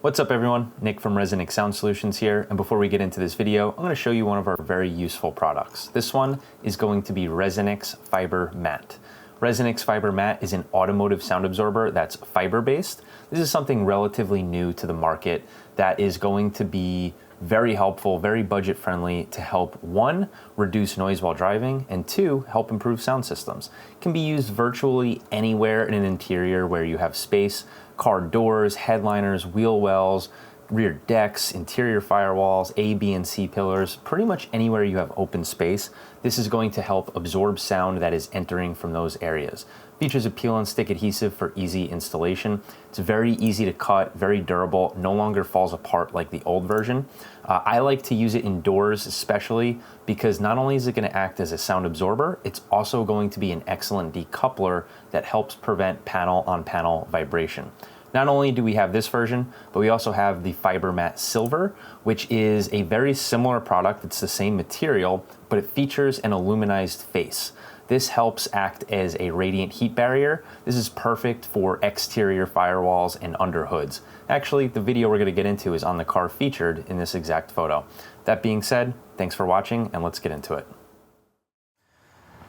What's up everyone, Nick from ResoNix Sound Solutions here, and before we get into this video, I'm going to show you one of our very useful products. This one is going to be ResoNix Fiber Mat. ResoNix Fiber Mat is an automotive sound absorber that's fiber-based. This is something relatively new to the market that is going to be very helpful, very budget-friendly to help, one, reduce noise while driving, and two, help improve sound systems. It can be used virtually anywhere in an interior where you have space. Car doors, headliners, wheel wells, rear decks, interior firewalls, A, B, and C pillars, pretty much anywhere you have open space. This is going to help absorb sound that is entering from those areas. Features a peel and stick adhesive for easy installation. It's very easy to cut, very durable, no longer falls apart like the old version. I like to use it indoors especially because not only is it going to act as a sound absorber, it's also going to be an excellent decoupler that helps prevent panel-on-panel vibration. Not only do we have this version, but we also have the Fiber Mat Silver, which is a very similar product. It's the same material, but it features an aluminized face. This helps act as a radiant heat barrier. This is perfect for exterior firewalls and under hoods. Actually, the video we're going to get into is on the car featured in this exact photo. That being said, thanks for watching, and let's get into it.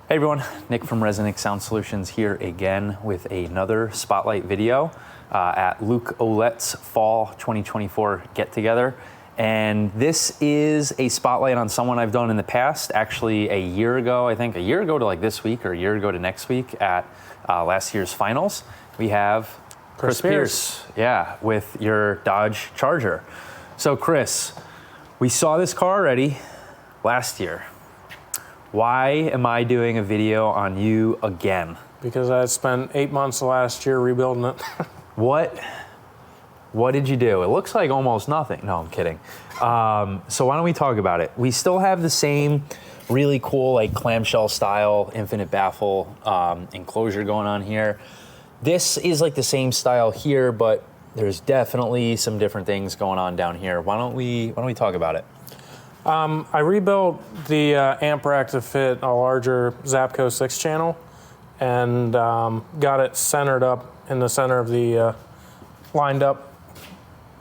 Hey everyone, Nick from ResoNix Sound Solutions here again with another spotlight video at Luke Ouellette's Fall 2024 get-together. And this is a spotlight on someone I've done in the past, actually a year ago, I think a year ago to like this week or a year ago to next week at last year's finals. We have Pearce, yeah, with your Dodge Charger. So Chris, we saw this car already last year. Why am I doing a video on you again? Because I spent 8 months last year rebuilding it. What did you do? It looks like almost nothing. No, I'm kidding. So why don't we talk about it? We still have the same really cool like clamshell style infinite baffle enclosure going on here. This is like the same style here, but there's definitely some different things going on down here. Why don't we talk about it? I rebuilt the amp rack to fit a larger Zapco 6-channel and got it centered up in the center of the, lined up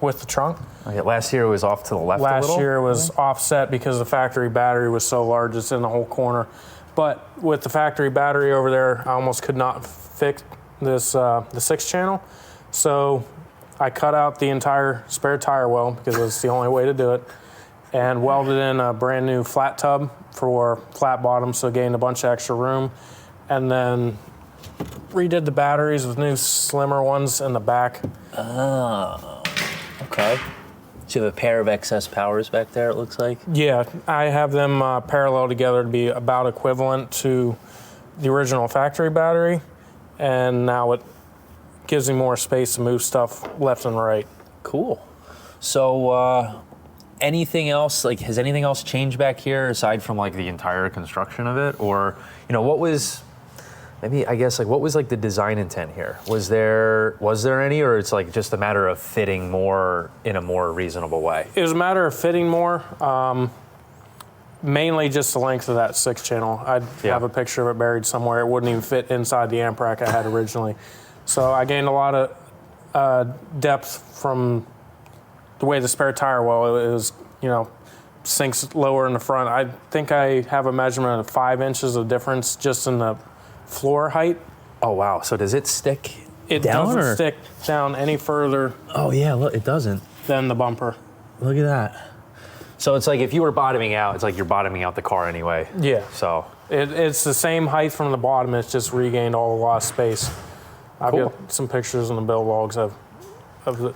with the trunk. Okay, last year it was off to the left a little? Last year it was offset because the factory battery was so large it's in the whole corner. But with the factory battery over there, I almost could not fix this the 6-channel. So I cut out the entire spare tire well because it's the only way to do it, and welded in a brand new flat tub for flat bottom, so gained a bunch of extra room, and then redid the batteries with new slimmer ones in the back. Oh, okay. So you have a pair of excess powers back there, it looks like? Yeah, I have them parallel together to be about equivalent to the original factory battery, and now it gives me more space to move stuff left and right. Cool. So, anything else, like, has anything else changed back here aside from like the entire construction of it? Or, you know, what was, maybe, I guess, like, what was like the design intent here? Was there any, or it's like just a matter of fitting more in a more reasonable way? It was a matter of fitting more, mainly just the length of that 6-channel. I'd have a picture of it buried somewhere. It wouldn't even fit inside the amp rack I had originally. So I gained a lot of depth from the way the spare tire well is, you know, sinks lower in the front. I think I have a measurement of 5 inches of difference just in the floor height. Oh wow! So does it stick It down, doesn't or? stick down any further. Oh yeah, look, it doesn't. Than the bumper. Look at that. So it's like if you were bottoming out, it's like you're bottoming out the car anyway. Yeah. So it's the same height from the bottom. It's just regained all the lost space. I've Cool. got some pictures in the build logs of the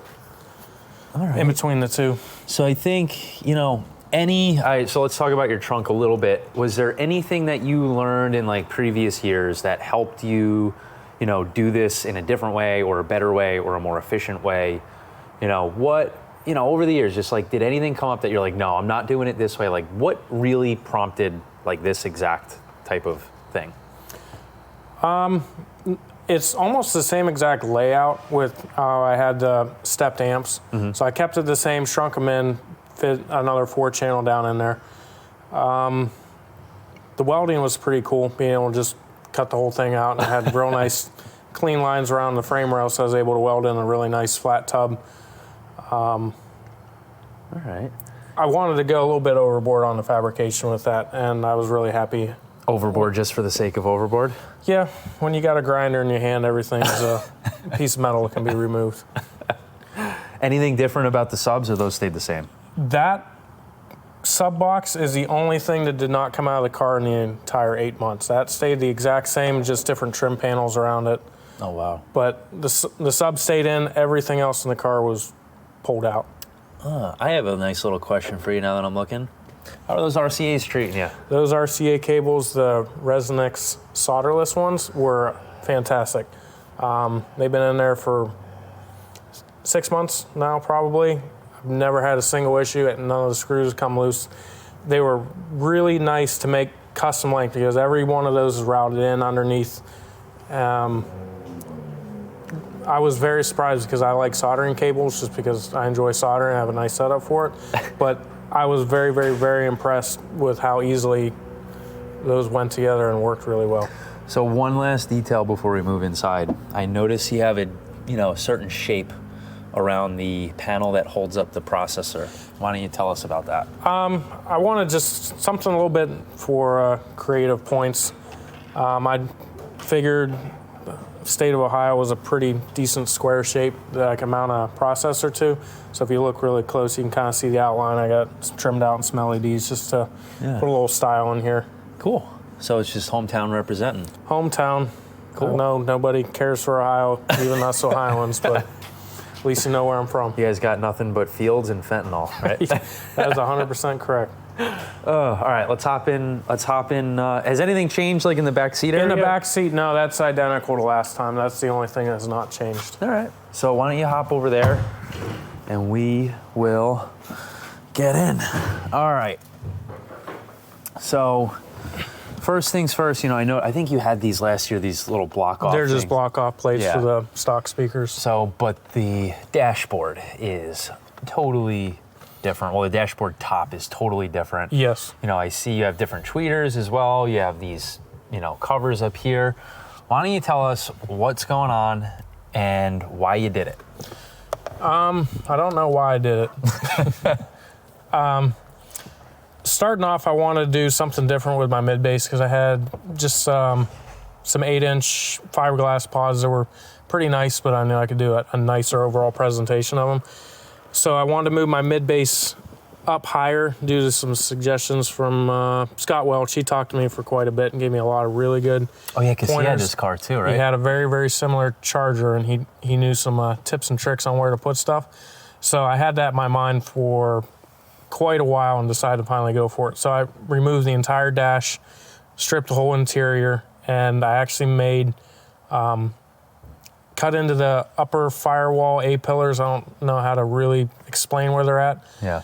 all right. in between the two. So I think, you know, so let's talk about your trunk a little bit. Was there anything that you learned in like previous years that helped you, you know, do this in a different way or a better way or a more efficient way? You know, over the years, just like, did anything come up that you're like, no, I'm not doing it this way? Like, what really prompted like this exact type of thing? It's almost the same exact layout with how I had the stepped amps. Mm-hmm. So I kept it the same, shrunk them in, fit another 4-channel down in there. The welding was pretty cool, being able to just cut the whole thing out, and I had real nice clean lines around the frame rail, so I was able to weld in a really nice flat tub. All right. I wanted to go a little bit overboard on the fabrication with that, and I was really happy. Overboard just for the sake of overboard? Yeah, when you got a grinder in your hand, everything's a piece of metal that can be removed. Anything different about the subs, or those stayed the same? That sub box is the only thing that did not come out of the car in the entire 8 months. That stayed the exact same, just different trim panels around it. Oh, wow. But the sub stayed in. Everything else in the car was pulled out. I have a nice little question for you now that I'm looking. How are those RCAs treating you? Those RCA cables, the ResoNix solderless ones, were fantastic. They've been in there for 6 months now, probably. I've never had a single issue. None of the screws come loose. They were really nice to make custom length because every one of those is routed in underneath. I was very surprised because I like soldering cables just because I enjoy soldering and have a nice setup for it. But I was very, very, very impressed with how easily those went together and worked really well. So one last detail before we move inside. I notice you have a certain shape around the panel that holds up the processor. Why don't you tell us about that? I wanted just something a little bit for creative points. I figured state of Ohio was a pretty decent square shape that I can mount a processor to. So if you look really close, you can kind of see the outline. I got trimmed out in some LEDs just to put a little style in here. Cool. So it's just hometown representing. Hometown. Cool. I know nobody cares for Ohio, even us Ohioans, but at least you know where I'm from. You guys got nothing but fields and fentanyl, right? That is 100% correct. All right, let's hop in. Has anything changed, like in the back seat area? In the back seat, no, that's identical to last time. That's the only thing that's not changed. All right. So why don't you hop over there, and we will get in. All right. So first things first, I think you had these last year, these little block-off They're just things. block-off plates for the stock speakers. So, but the dashboard is totally different. Well, the dashboard top is totally different. Yes. I see you have different tweeters as well. You have these, covers up here. Why don't you tell us what's going on and why you did it? I don't know why I did it. Starting off, I wanted to do something different with my mid-bass because I had just some 8-inch fiberglass pods that were pretty nice, but I knew I could do a nicer overall presentation of them. So I wanted to move my mid-bass up higher due to some suggestions from Scott Welch. He talked to me for quite a bit and gave me a lot of really good Oh yeah, because he pointers. had this car too, right? He had a very, very similar charger, and he knew some tips and tricks on where to put stuff. So I had that in my mind for quite a while and decided to finally go for it. So I removed the entire dash, stripped the whole interior, and I actually made cut into the upper firewall A-pillars. I don't know how to really explain where they're at. Yeah.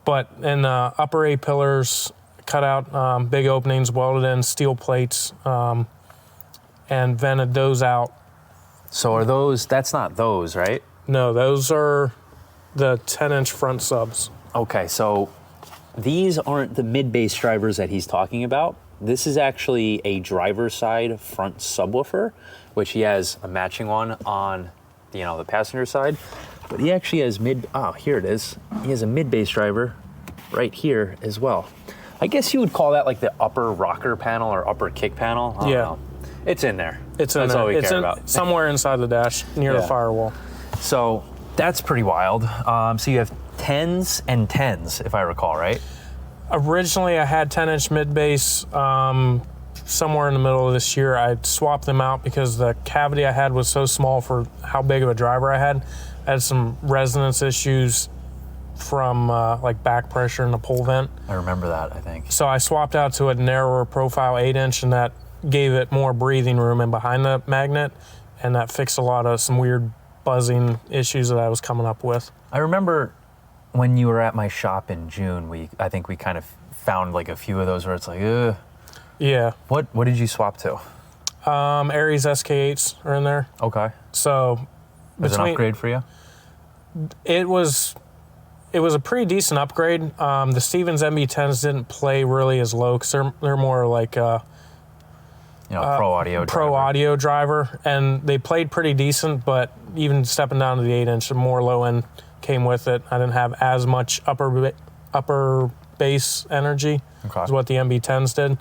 But in the upper A-pillars, cut out big openings, welded in steel plates, and vented those out. So are those, that's not those, right? No, those are the 10-inch front subs. Okay, so these aren't the mid-bass drivers that he's talking about. This is actually a driver's side front subwoofer, which he has a matching one on, the passenger side. But he actually has here it is. He has a mid-bass driver right here as well. I guess you would call that like the upper rocker panel or upper kick panel. I don't know. It's in there. It's in That's there. all we It's care in, about. somewhere inside the dash near the firewall. So that's pretty wild. So you have 10s and 10s, if I recall, right? Originally, I had 10-inch mid-bass. Somewhere in the middle of this year, I swapped them out because the cavity I had was so small for how big of a driver I had. I had some resonance issues from like back pressure in the pole vent. I remember that, I think. So I swapped out to a narrower profile 8-inch, and that gave it more breathing room in behind the magnet, and that fixed a lot of some weird buzzing issues that I was coming up with. I remember when you were at my shop in June, I think we kind of found like a few of those where it's like, ugh. Yeah. What did you swap to? Aries SK8s are in there. Okay. So Was it an upgrade for you? It was a pretty decent upgrade. The Stevens MB10s didn't play really as low because they're more like Pro audio driver. Pro audio driver, and they played pretty decent. But even stepping down to the 8-inch, more low end came with it. I didn't have as much upper bass energy as what the MB10s did.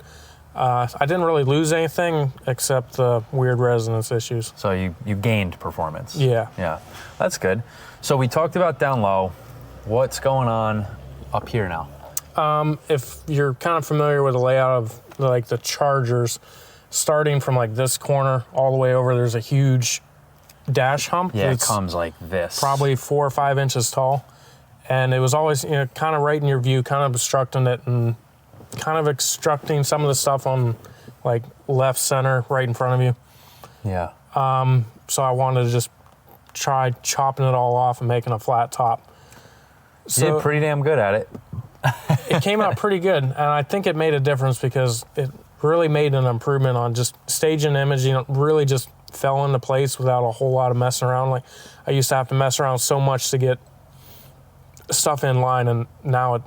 I didn't really lose anything except the weird resonance issues. So you gained performance. Yeah. Yeah, that's good. So we talked about down low. What's going on up here now? If you're kind of familiar with the layout of like the Chargers, starting from like this corner all the way over, there's a huge dash hump. Yeah, it comes like this. Probably 4 or 5 inches tall. And it was always, kind of right in your view, kind of obstructing it and kind of obstructing some of the stuff on like left, center, right in front of you. Yeah. So I wanted to just try chopping it all off and making a flat top. You did pretty damn good at it. It came out pretty good, and I think it made a difference because it really made an improvement on just stage and imaging. It really just fell into place without a whole lot of messing around. Like I used to have to mess around so much to get stuff in line, and now it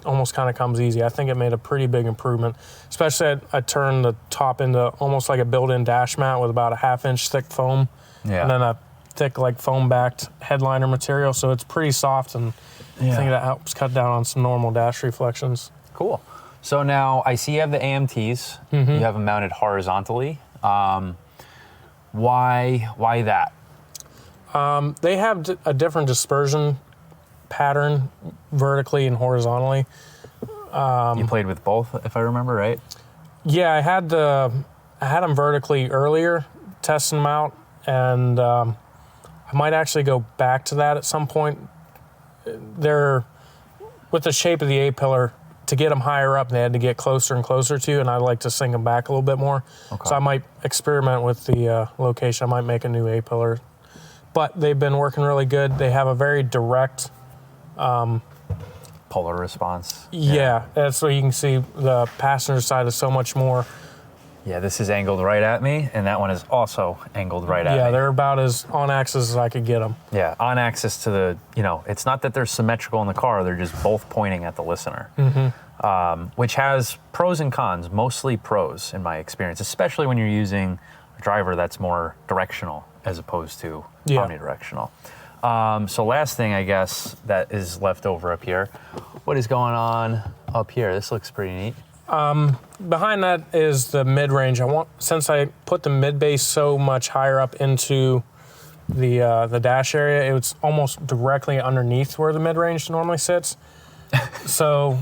almost kind of comes easy. I think it made a pretty big improvement, especially I turned the top into almost like a built-in dash mat with about a 1/2 inch thick foam, and then a thick like foam-backed headliner material, so it's pretty soft, and I think that helps cut down on some normal dash reflections. Cool. So now I see you have the AMTs. You have them mounted horizontally. Why that? They have a different dispersion pattern vertically and horizontally. You played with both, if I remember right? Yeah, I had them vertically earlier, testing them out, and I might actually go back to that at some point. They're, with the shape of the A-pillar, to get them higher up, they had to get closer and closer to, and I like to sink them back a little bit more. So I might experiment with the location. I might make a new A-pillar. But they've been working really good. They have a very direct... polar response. Yeah, that's what you can see. The passenger side is so much more... Yeah, this is angled right at me, and that one is also angled right at me. Yeah, they're about as on axis as I could get them. Yeah, on axis to the, it's not that they're symmetrical in the car, they're just both pointing at the listener. Which has pros and cons, mostly pros in my experience, especially when you're using a driver that's more directional as opposed to omnidirectional. So last thing, I guess, that is left over up here. What is going on up here? This looks pretty neat. Behind that is the mid-range. Since I put the mid-bass so much higher up into the dash area, it's almost directly underneath where the mid-range normally sits. So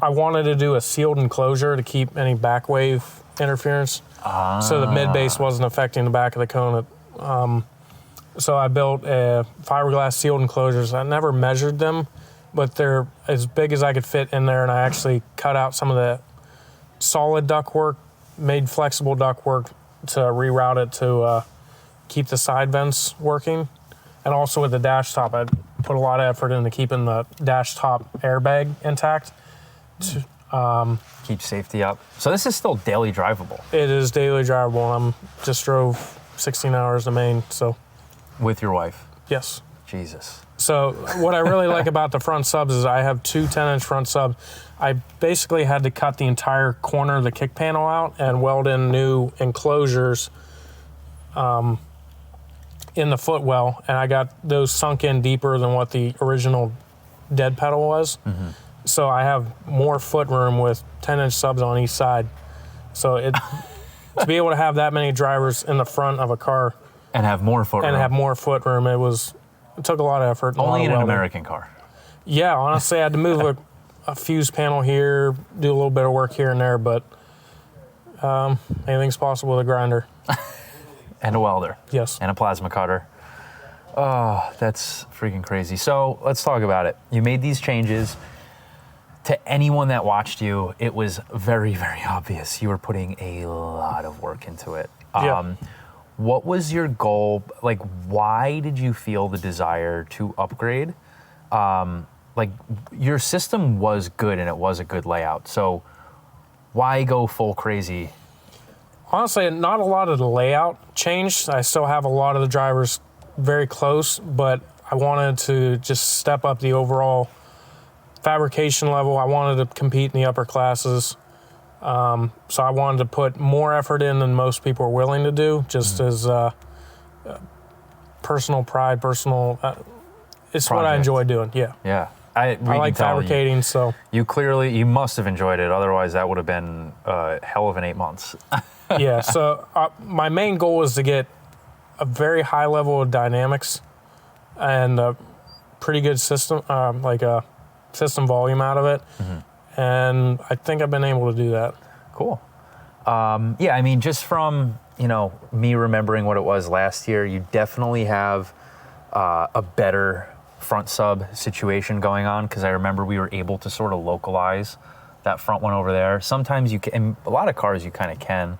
I wanted to do a sealed enclosure to keep any back wave interference. So the mid-bass wasn't affecting the back of the cone. So I built fiberglass sealed enclosures. I never measured them, but they're as big as I could fit in there, and I actually cut out some of the solid ductwork, made flexible ductwork to reroute it to keep the side vents working. And also with the dash top, I put a lot of effort into keeping the dash top airbag intact. Keep safety up. So this is still daily drivable. It is daily drivable. Just drove 16 hours to Maine, so. With your wife? Yes. Jesus. So what I really like about the front subs is I have 2 10-inch front subs. I basically had to cut the entire corner of the kick panel out and weld in new enclosures in the footwell, and I got those sunk in deeper than what the original dead pedal was. So I have more foot room with 10-inch subs on each side. So to be able to have that many drivers in the front of a car and have more foot room. It took a lot of effort. Only in an American car. Yeah, honestly, I had to move a fuse panel here, do a little bit of work here and there, but anything's possible with a grinder. And a welder. Yes. And a plasma cutter. Oh, that's freaking crazy. So let's talk about it. You made these changes. To anyone that watched you, it was very, very obvious. You were putting a lot of work into it. What was your goal? Like, why did you feel the desire to upgrade? Like, your system was good and it was a good layout. So why go full crazy? Honestly, not a lot of the layout changed. I still have a lot of the drivers very close, but I wanted to just step up the overall fabrication level. I wanted to compete in the upper classes. So I wanted to put more effort in than most people are willing to do, just as personal pride, It's what I enjoy doing. Yeah. Yeah. I like fabricating, so. You must have enjoyed it. Otherwise, that would have been a hell of an 8 months. Yeah. So my main goal is to get a very high level of dynamics and a pretty good system, like a system volume out of it. Mm-hmm. And I think I've been able to do that. Cool. Yeah, I mean, just from, me remembering what it was last year, you definitely have a better front sub situation going on, because I remember we were able to sort of localize that front one over there. Sometimes you can, in a lot of cars you kind of can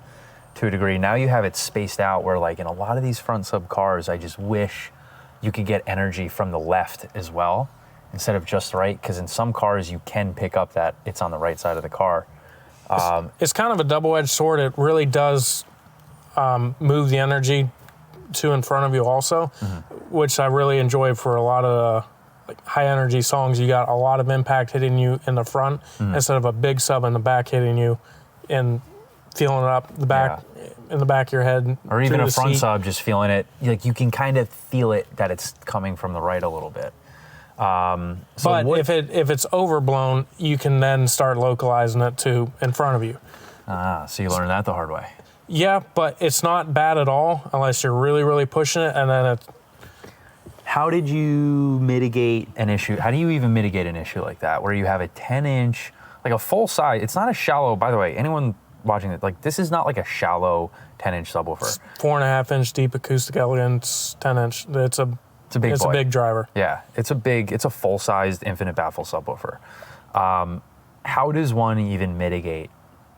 to a degree. Now you have it spaced out where, like, in a lot of these front sub cars, I just wish you could get energy from the left as well instead of just right, because in some cars you can pick up that it's on the right side of the car. It's kind of a double-edged sword. It really does move the energy to in front of you also, which I really enjoy for a lot of high energy songs. You got a lot of impact hitting you in the front instead of a big sub in the back hitting you and feeling it up the back, in the back of your head. Or even a front seat. sub, just feeling it, like you can kind of feel it that it's coming from the right a little bit. But if it's overblown, you can then start localizing it to in front of you. So you learned that the hard way. Yeah, but it's not bad at all unless you're really, really pushing it, and then it's... How did you mitigate an issue? How do you even mitigate an issue like that, where you have a 10-inch, like a full size? It's not a shallow, by the way, anyone watching it, like, this is not like a shallow 10-inch subwoofer. It's 4.5-inch deep acoustic elegance, 10-inch. It's a big driver. Yeah, it's a full-sized infinite baffle subwoofer. How does one even mitigate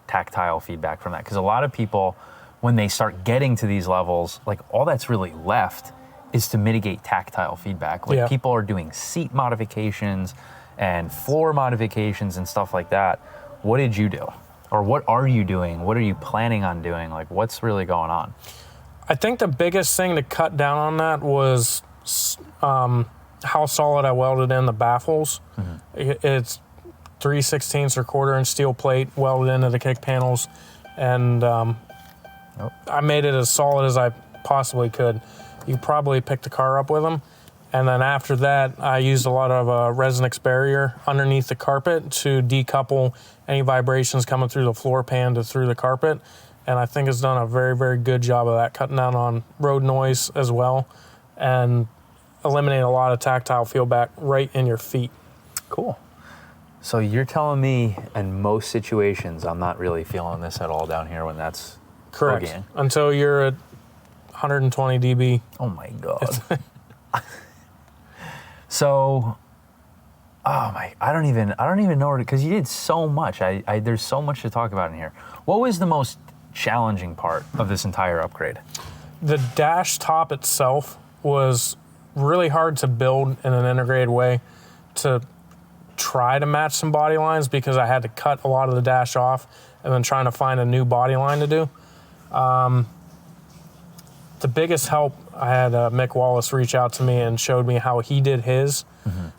tactile feedback from that? Because a lot of people, when they start getting to these levels, like, all that's really left is to mitigate tactile feedback. Like, people are doing seat modifications and floor modifications and stuff like that. What did you do? Or what are you doing? What are you planning on doing? Like, what's really going on? I think the biggest thing to cut down on that was how solid I welded in the baffles. It's 3/16 or 1/4-inch steel plate welded into the kick panels, and I made it as solid as I possibly could. You probably picked the car up with them. And then after that, I used a lot of ResoNix barrier underneath the carpet to decouple any vibrations coming through the floor pan to through the carpet. And I think it's done a very, very good job of that, cutting down on road noise as well, and eliminating a lot of tactile feedback right in your feet. Cool. So you're telling me in most situations I'm not really feeling this at all down here when that's correct again. Until you're at 120 dB. Oh my God. So, I don't even know where to, because you did so much. There's so much to talk about in here. What was the most challenging part of this entire upgrade? The dash top itself was really hard to build in an integrated way to try to match some body lines, because I had to cut a lot of the dash off and then trying to find a new body line to do. The biggest help, I had Mick Wallace reach out to me and showed me how he did his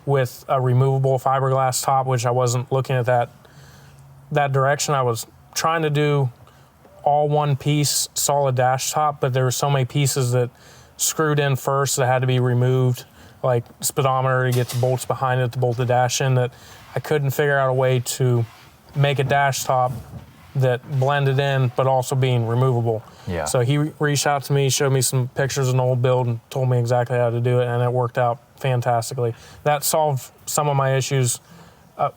with a removable fiberglass top, which I wasn't looking at that direction. I was trying to do all one piece solid dash top, but there were so many pieces that screwed in first that had to be removed, like speedometer to get the bolts behind it to bolt the dash in, that I couldn't figure out a way to make a dash top that blended in but also being removable. Yeah. So he reached out to me, showed me some pictures of an old build, and told me exactly how to do it, and it worked out fantastically. That solved some of my issues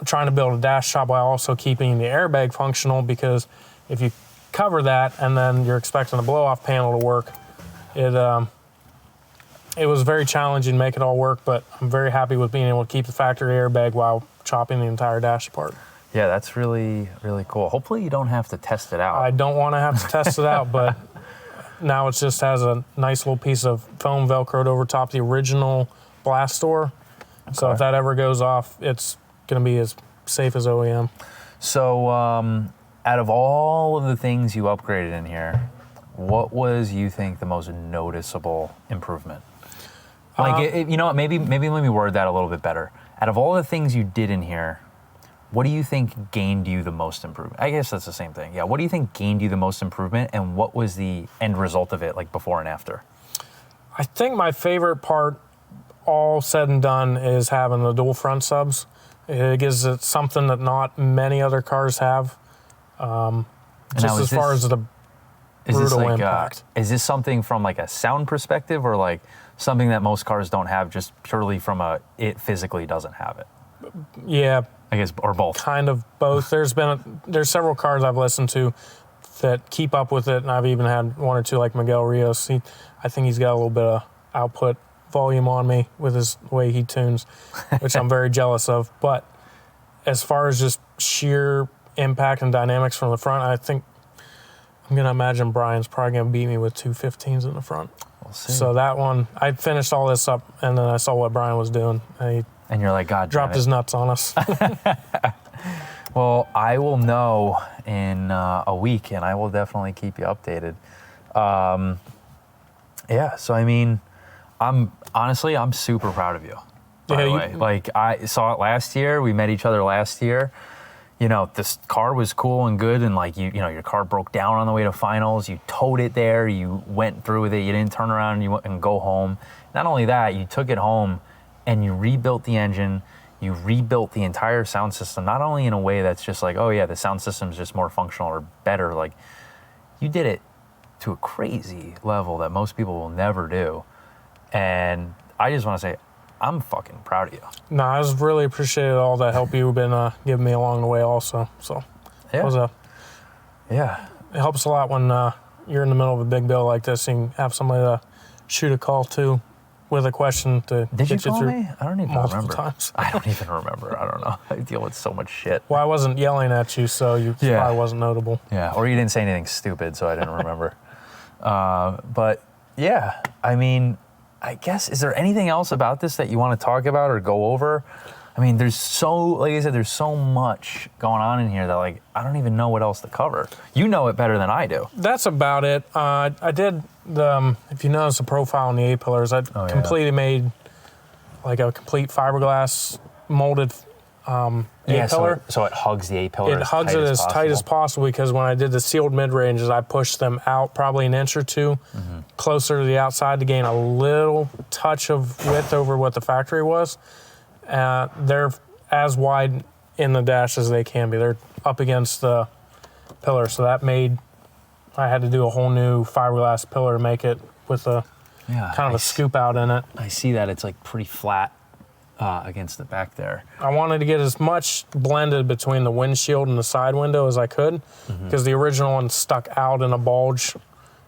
trying to build a dash top while also keeping the airbag functional, because if you cover that and then you're expecting a blow-off panel to work, it was very challenging to make it all work, but I'm very happy with being able to keep the factory airbag while chopping the entire dash apart. Yeah, that's really, really cool. Hopefully you don't have to test it out. I don't want to have to test it out, but now it just has a nice little piece of foam Velcroed over top the original blast door. Okay. So if that ever goes off, it's going to be as safe as OEM. So out of all of the things you upgraded in here, what was, you think, the most noticeable improvement? Like, you know what, maybe let me word that a little bit better. Out of all the things you did in here, what do you think gained you the most improvement? I guess that's the same thing. Yeah, what do you think gained you the most improvement, and what was the end result of it, like before and after? I think my favorite part all said and done is having the dual front subs. It gives it something that not many other cars have. Just as far as the brutal impact. Is this something from like a sound perspective, or like something that most cars don't have, just purely from it physically doesn't have it? Yeah, I guess, or both. Kind of both. There's several cars I've listened to that keep up with it, and I've even had one or two like Miguel Rios. I think he's got a little bit of output volume on me with his way he tunes, which I'm very jealous of. But as far as just sheer impact and dynamics from the front, I think I'm going to imagine Brian's probably going to beat me with 215s in the front. We'll see. So that one, I finished all this up, and then I saw what Brian was doing. And you're like, God, dropped his nuts on us. Well, I will know in a week, and I will definitely keep you updated. Yeah, so I mean, I'm super proud of you. By the way, like I saw it last year. We met each other last year. You know, this car was cool and good, and like you know, your car broke down on the way to finals. You towed it there. You went through with it. You didn't turn around and go home. Not only that, you took it home and you rebuilt the engine. You rebuilt the entire sound system, not only in a way that's just like, oh yeah, the sound system's just more functional or better. Like, you did it to a crazy level that most people will never do. And I just want to say, I'm fucking proud of you. No, I just really appreciated all the help you've been giving me along the way also. So yeah. It helps a lot when you're in the middle of a big bill like this and you have somebody to shoot a call to with a question to Did get you you call through me? I don't even multiple remember. times. I don't even remember. I don't know. I deal with so much shit. Well, I wasn't yelling at you, so you probably wasn't notable. Yeah, or you didn't say anything stupid, so I didn't remember. But yeah, I mean, I guess, is there anything else about this that you want to talk about or go over? I mean, like I said, there's so much going on in here that like, I don't even know what else to cover. You know it better than I do. That's about it. I did if you notice the profile on the A-pillars, I completely made like a complete fiberglass molded A-pillar. So it hugs the A-pillar. It hugs it as tight as possible, because when I did the sealed mid-ranges, I pushed them out probably an inch or two closer to the outside to gain a little touch of width over what the factory was. They're as wide in the dash as they can be. They're up against the pillar, so that made I had to do a whole new fiberglass pillar to make it with a kind of a scoop out in it. I see that it's like pretty flat against the back there. I wanted to get as much blended between the windshield and the side window as I could, because the original one stuck out in a bulge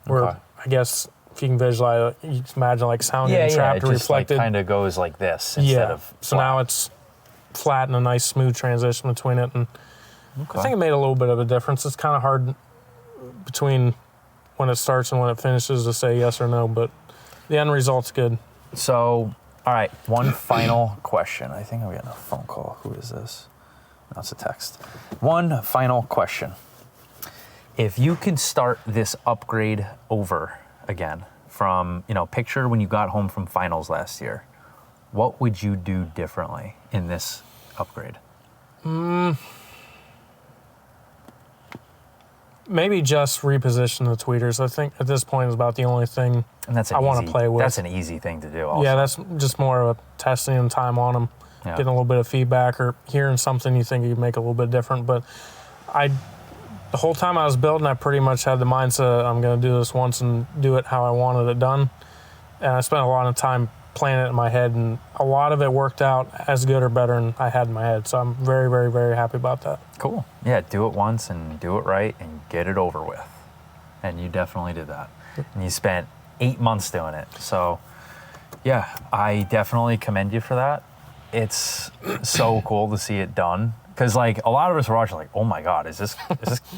where I guess if you can visualize it, you can imagine like sound getting trapped or reflected. Like kind of goes like this instead of flat. So now it's flat and a nice smooth transition between it, and I think it made a little bit of a difference. It's kind of hard between when it starts and when it finishes to say yes or no, but the end result's good. So, all right, one final question. I think I'm getting a phone call. Who is this? No, it's a text. One final question. If you could start this upgrade over again from, picture when you got home from finals last year, what would you do differently in this upgrade? Maybe just reposition the tweeters. I think at this point is about the only thing I want to play with. That's an easy thing to do also. Yeah, that's just more of a testing and time on them, getting a little bit of feedback or hearing something you think you could make a little bit different. But the whole time I was building, I pretty much had the mindset, I'm going to do this once and do it how I wanted it done. And I spent a lot of time playing it in my head, and a lot of it worked out as good or better than I had in my head. So I'm very, very, very happy about that. Cool. Yeah, do it once and do it right and get it over with. And you definitely did that. And you spent 8 months doing it. So yeah, I definitely commend you for that. It's so cool to see it done. Because like a lot of us were watching like, oh my God, is this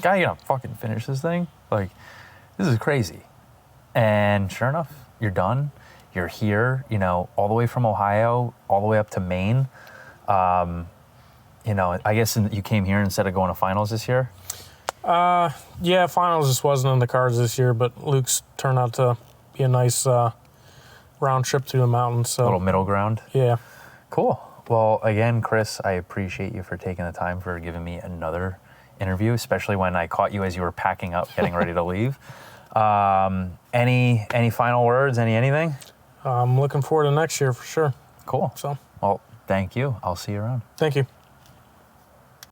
guy gonna fucking finish this thing? Like, this is crazy. And sure enough, you're done. You're here, all the way from Ohio, all the way up to Maine. I guess you came here instead of going to finals this year? Yeah, finals just wasn't in the cards this year, but Luke's turned out to be a nice round trip through the mountains. So. A little middle ground? Yeah. Cool. Well, again, Chris, I appreciate you for taking the time for giving me another interview, especially when I caught you as you were packing up, getting ready to leave. Any final words, anything? I'm looking forward to next year for sure. Cool. So, Well, thank you. I'll see you around. thank you.